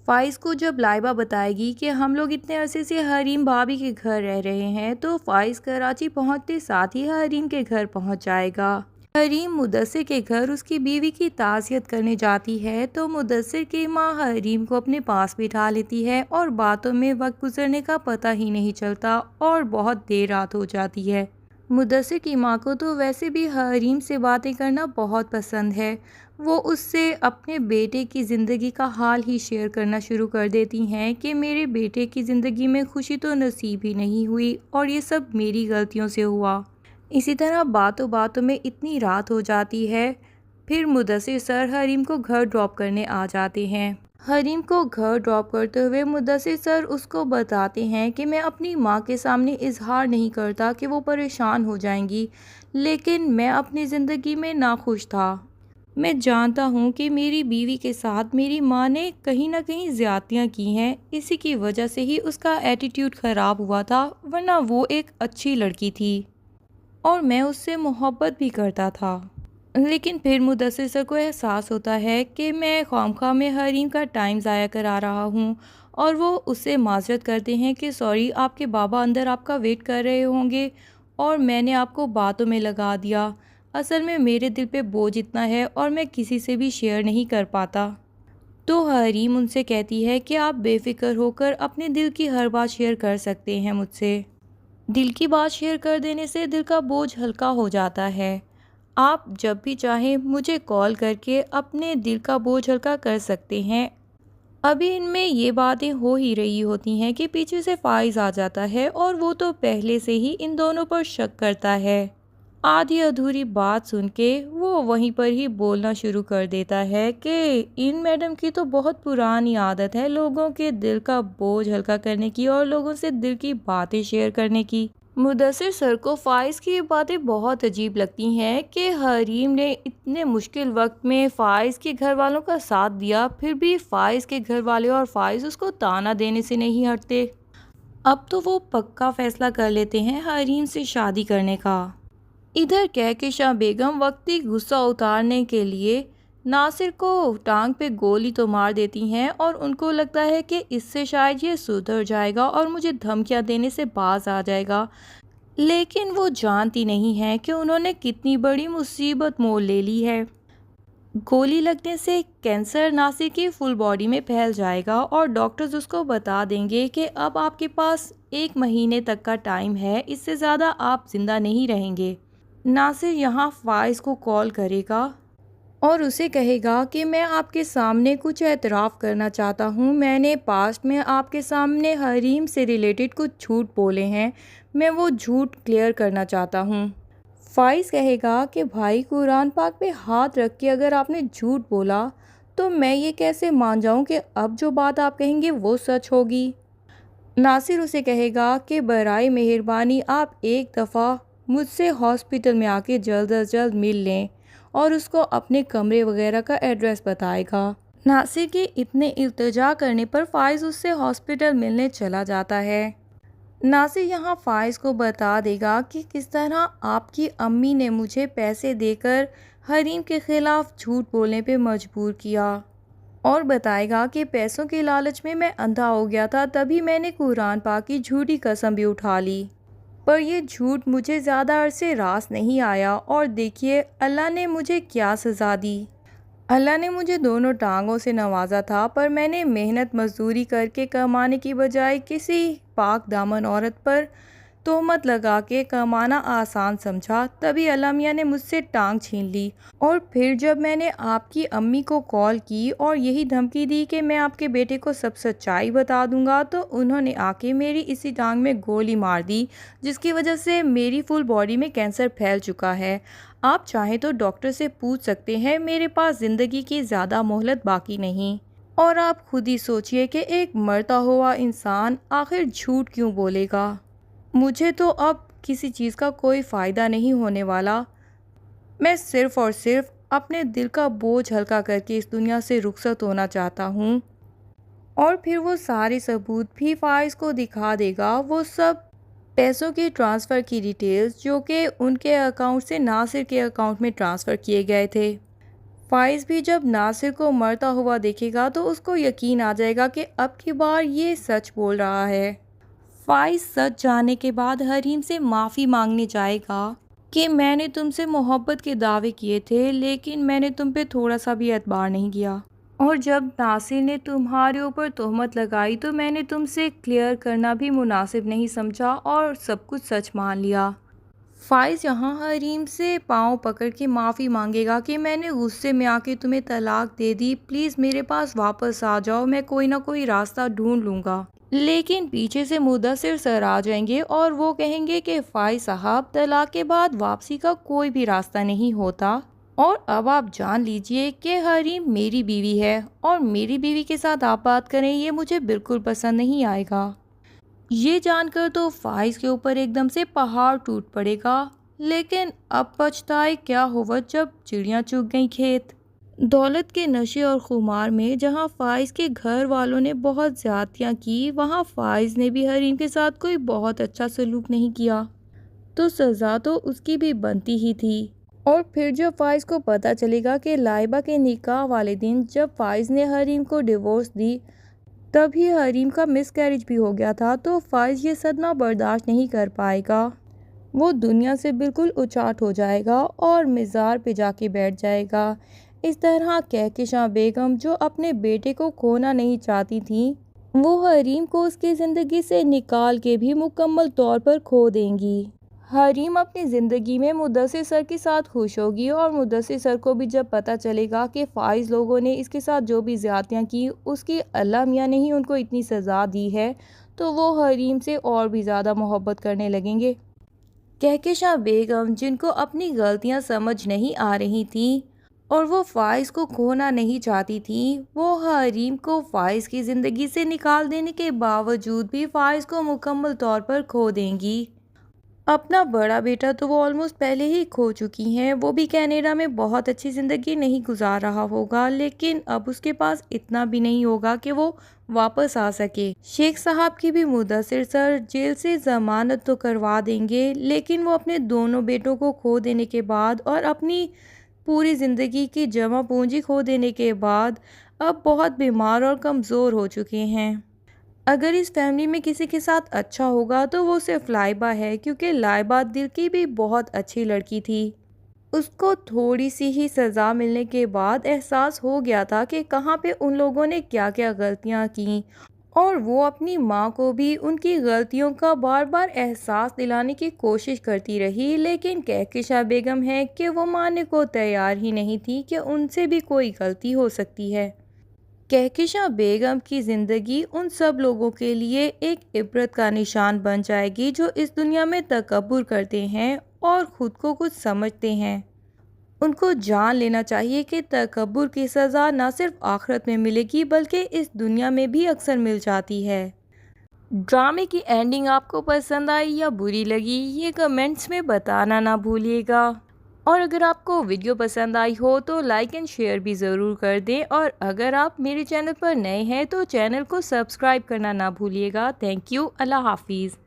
فائز کو جب لائبہ بتائے گی کہ ہم لوگ اتنے عرصے سے حریم بھابھی کے گھر رہ رہے ہیں تو فائز کراچی پہنچتے ساتھ ہی حریم کے گھر پہنچ جائے گا۔ حریم مدثر کے گھر اس کی بیوی کی تعزیت کرنے جاتی ہے تو مدثر کی ماں حریم کو اپنے پاس بٹھا لیتی ہے اور باتوں میں وقت گزرنے کا پتہ ہی نہیں چلتا اور بہت دیر رات ہو جاتی ہے۔ مدثر کی ماں کو تو ویسے بھی حریم سے باتیں کرنا بہت پسند ہے۔ وہ اس سے اپنے بیٹے کی زندگی کا حال ہی شیئر کرنا شروع کر دیتی ہیں کہ میرے بیٹے کی زندگی میں خوشی تو نصیب ہی نہیں ہوئی اور یہ سب میری غلطیوں سے ہوا۔ اسی طرح باتوں باتوں میں اتنی رات ہو جاتی ہے، پھر مدثر سر حریم کو گھر ڈراپ کرنے آ جاتے ہیں۔ حریم کو گھر ڈراپ کرتے ہوئے مدثر سر اس کو بتاتے ہیں کہ میں اپنی ماں کے سامنے اظہار نہیں کرتا کہ وہ پریشان ہو جائیں گی، لیکن میں اپنی زندگی میں ناخوش تھا۔ میں جانتا ہوں کہ میری بیوی کے ساتھ میری ماں نے کہیں نہ کہیں زیادتیاں کی ہیں، اسی کی وجہ سے ہی اس کا ایٹیٹیوڈ خراب ہوا تھا، ورنہ وہ ایک اچھی لڑکی تھی اور میں اس سے محبت بھی کرتا تھا۔ لیکن پھر مدثر سر کو احساس ہوتا ہے کہ میں خواہ میں حریم کا ٹائم ضائع کرا رہا ہوں اور وہ اس سے معذرت کرتے ہیں کہ سوری، آپ کے بابا اندر آپ کا ویٹ کر رہے ہوں گے اور میں نے آپ کو باتوں میں لگا دیا۔ اصل میں میرے دل پہ بوجھ اتنا ہے اور میں کسی سے بھی شیئر نہیں کر پاتا۔ تو حریم ان سے کہتی ہے کہ آپ بے فکر ہو کر اپنے دل کی ہر بات شیئر کر سکتے ہیں مجھ سے۔ دل کی بات شیئر کر دینے سے دل کا بوجھ ہلکا ہو جاتا ہے۔ آپ جب بھی چاہیں مجھے کال کر کے اپنے دل کا بوجھ ہلکا کر سکتے ہیں۔ ابھی ان میں یہ باتیں ہو ہی رہی ہوتی ہیں کہ پیچھے سے فائز آ جاتا ہے اور وہ تو پہلے سے ہی ان دونوں پر شک کرتا ہے۔ آدھی ادھوری بات سن کے وہ وہیں پر ہی بولنا شروع کر دیتا ہے کہ ان میڈم کی تو بہت پرانی عادت ہے لوگوں کے دل کا بوجھ ہلکا کرنے کی اور لوگوں سے دل کی باتیں شیئر کرنے کی۔ مدثر سر کو فائز کی یہ باتیں بہت عجیب لگتی ہیں کہ حریم نے اتنے مشکل وقت میں فائز کے گھر والوں کا ساتھ دیا، پھر بھی فائز کے گھر والے اور فائز اس کو طعنہ دینے سے نہیں ہٹتے۔ اب تو وہ پکا فیصلہ کر لیتے ہیں حریم سے شادی کرنے کا۔ ادھر کہکشاں بیگم وقتی غصہ اتارنے کے لیے ناصر کو ٹانگ پہ گولی تو مار دیتی ہیں اور ان کو لگتا ہے کہ اس سے شاید یہ سدھر جائے گا اور مجھے دھمکیاں دینے سے باز آ جائے گا، لیکن وہ جانتی نہیں ہے کہ انہوں نے کتنی بڑی مصیبت مول لے لی ہے۔ گولی لگنے سے کینسر ناصر کی فل باڈی میں پھیل جائے گا اور ڈاکٹرز اس کو بتا دیں گے کہ اب آپ کے پاس 1 مہینے تک کا ٹائم ہے، اس سے زیادہ آپ زندہ نہیں رہیں گے۔ ناصر یہاں فائز کو کال کرے گا اور اسے کہے گا کہ میں آپ کے سامنے کچھ اعتراف کرنا چاہتا ہوں، میں نے پاسٹ میں آپ کے سامنے حریم سے ریلیٹڈ کچھ جھوٹ بولے ہیں، میں وہ جھوٹ کلیئر کرنا چاہتا ہوں۔ فائز کہے گا کہ بھائی قرآن پاک پہ ہاتھ رکھ کے اگر آپ نے جھوٹ بولا تو میں یہ کیسے مان جاؤں کہ اب جو بات آپ کہیں گے وہ سچ ہوگی۔ ناصر اسے کہے گا کہ برائے مہربانی آپ ایک دفعہ مجھ سے ہاسپٹل میں آ کے جلد از جلد مل لیں، اور اس کو اپنے کمرے وغیرہ کا ایڈریس بتائے گا۔ ناصر کے اتنے التجا کرنے پر فائز اس سے ہاسپٹل ملنے چلا جاتا ہے۔ ناصر یہاں فائز کو بتا دے گا کہ کس طرح آپ کی امی نے مجھے پیسے دے کر حریم کے خلاف جھوٹ بولنے پہ مجبور کیا، اور بتائے گا کہ پیسوں کے لالچ میں میں اندھا ہو گیا تھا، تبھی میں نے قرآن پاک کی جھوٹی قسم بھی اٹھا لی، پر یہ جھوٹ مجھے زیادہ عرصے راس نہیں آیا، اور دیکھیے اللہ نے مجھے کیا سزا دی۔ اللہ نے مجھے دونوں ٹانگوں سے نوازا تھا، پر میں نے محنت مزدوری کر کے کمانے کی بجائے کسی پاک دامن عورت پر تہمت لگا کے کمانا آسان سمجھا، تبھی اللہ میاں نے مجھ سے ٹانگ چھین لی، اور پھر جب میں نے آپ کی امی کو کال کی اور یہی دھمکی دی کہ میں آپ کے بیٹے کو سب سچائی بتا دوں گا، تو انہوں نے آ کے میری اسی ٹانگ میں گولی مار دی، جس کی وجہ سے میری فل باڈی میں کینسر پھیل چکا ہے۔ آپ چاہیں تو ڈاکٹر سے پوچھ سکتے ہیں، میرے پاس زندگی کی زیادہ مہلت باقی نہیں۔ اور آپ خود ہی سوچئے کہ ایک مرتا ہوا انسان آخر جھوٹ کیوں بولے گا؟ مجھے تو اب کسی چیز کا کوئی فائدہ نہیں ہونے والا، میں صرف اور صرف اپنے دل کا بوجھ ہلکا کر کے اس دنیا سے رخصت ہونا چاہتا ہوں۔ اور پھر وہ سارے ثبوت بھی فائز کو دکھا دے گا، وہ سب پیسوں کے ٹرانسفر کی ڈیٹیلز جو کہ ان کے اکاؤنٹ سے ناصر کے اکاؤنٹ میں ٹرانسفر کیے گئے تھے۔ فائز بھی جب ناصر کو مرتا ہوا دیکھے گا تو اس کو یقین آ جائے گا کہ اب کی بار یہ سچ بول رہا ہے۔ فائز سچ جاننے کے بعد حریم سے معافی مانگنے جائے گا کہ میں نے تم سے محبت کے دعوے کیے تھے لیکن میں نے تم پہ تھوڑا سا بھی اعتبار نہیں کیا، اور جب ناصر نے تمہارے اوپر تہمت لگائی تو میں نے تم سے کلیئر کرنا بھی مناسب نہیں سمجھا اور سب کچھ سچ مان لیا۔ فائز یہاں حریم سے پاؤں پکڑ کے معافی مانگے گا کہ میں نے غصے میں آ کے تمہیں طلاق دے دی، پلیز میرے پاس واپس آ جاؤ، میں کوئی نہ کوئی راستہ ڈھونڈ لوں گا۔ لیکن پیچھے سے مدثر سر آ جائیں گے اور وہ کہیں گے کہ فائز صاحب، طلاق کے بعد واپسی کا کوئی بھی راستہ نہیں ہوتا، اور اب آپ جان لیجئے کہ حریم میری بیوی ہے اور میری بیوی کے ساتھ آپ بات کریں یہ مجھے بالکل پسند نہیں آئے گا۔ یہ جان کر تو فائز کے اوپر ایک دم سے پہاڑ ٹوٹ پڑے گا، لیکن اب پچھتائے کیا ہوا جب چڑیاں چگ گئیں کھیت۔ دولت کے نشے اور خمار میں جہاں فائز کے گھر والوں نے بہت زیادتیاں کی، وہاں فائز نے بھی حریم کے ساتھ کوئی بہت اچھا سلوک نہیں کیا، تو سزا تو اس کی بھی بنتی ہی تھی۔ اور پھر جب فائز کو پتہ چلے گا کہ لائبہ کے نکاح والے دن جب فائز نے حریم کو ڈیورس دی تب ہی حریم کا مس کیریج بھی ہو گیا تھا، تو فائز یہ صدمہ برداشت نہیں کر پائے گا، وہ دنیا سے بالکل اچاٹ ہو جائے گا اور مزار پہ جا کے بیٹھ جائے گا۔ اس طرح کہکشاں بیگم جو اپنے بیٹے کو کھونا نہیں چاہتی تھیں، وہ حریم کو اس کی زندگی سے نکال کے بھی مکمل طور پر کھو دیں گی۔ حریم اپنی زندگی میں مدثر سر کے ساتھ خوش ہوگی، اور مدثر سر کو بھی جب پتہ چلے گا کہ فائز لوگوں نے اس کے ساتھ جو بھی زیادتیاں کی اس کی اللہ میاں نے ہی ان کو اتنی سزا دی ہے، تو وہ حریم سے اور بھی زیادہ محبت کرنے لگیں گے۔ کہکشاں بیگم جن کو اپنی غلطیاں سمجھ نہیں آ رہی تھیں اور وہ فائز کو کھونا نہیں چاہتی تھیں، وہ حریم کو فائز کی زندگی سے نکال دینے کے باوجود بھی فائز کو مکمل طور پر کھو دیں گی۔ اپنا بڑا بیٹا تو وہ آلموسٹ پہلے ہی کھو چکی ہیں، وہ بھی کینیڈا میں بہت اچھی زندگی نہیں گزار رہا ہوگا، لیکن اب اس کے پاس اتنا بھی نہیں ہوگا کہ وہ واپس آ سکے۔ شیخ صاحب کی بھی مدثر سر جیل سے ضمانت تو کروا دیں گے، لیکن وہ اپنے دونوں بیٹوں کو کھو دینے کے بعد اور اپنی پوری زندگی کی جمع پونجی کھو دینے کے بعد اب بہت بیمار اور کمزور ہو چکے ہیں۔ اگر اس فیملی میں کسی کے ساتھ اچھا ہوگا تو وہ صرف لائبہ ہے، کیونکہ لائبہ دل کی بھی بہت اچھی لڑکی تھی۔ اس کو تھوڑی سی ہی سزا ملنے کے بعد احساس ہو گیا تھا کہ کہاں پہ ان لوگوں نے کیا کیا غلطیاں کیں، اور وہ اپنی ماں کو بھی ان کی غلطیوں کا بار بار احساس دلانے کی کوشش کرتی رہی، لیکن کہکشاں بیگم ہے کہ وہ ماننے کو تیار ہی نہیں تھی کہ ان سے بھی کوئی غلطی ہو سکتی ہے۔ کہکشاں بیگم کی زندگی ان سب لوگوں کے لیے ایک عبرت کا نشان بن جائے گی جو اس دنیا میں تکبر کرتے ہیں اور خود کو کچھ سمجھتے ہیں۔ ان کو جان لینا چاہیے کہ تکبر کی سزا نہ صرف آخرت میں ملے گی بلکہ اس دنیا میں بھی اکثر مل جاتی ہے۔ ڈرامے کی اینڈنگ آپ کو پسند آئی یا بری لگی، یہ کمنٹس میں بتانا نہ بھولیے گا، اور اگر آپ کو ویڈیو پسند آئی ہو تو لائک اینڈ شیئر بھی ضرور کر دیں، اور اگر آپ میرے چینل پر نئے ہیں تو چینل کو سبسکرائب کرنا نہ بھولیے گا۔ تھینک یو، اللہ حافظ۔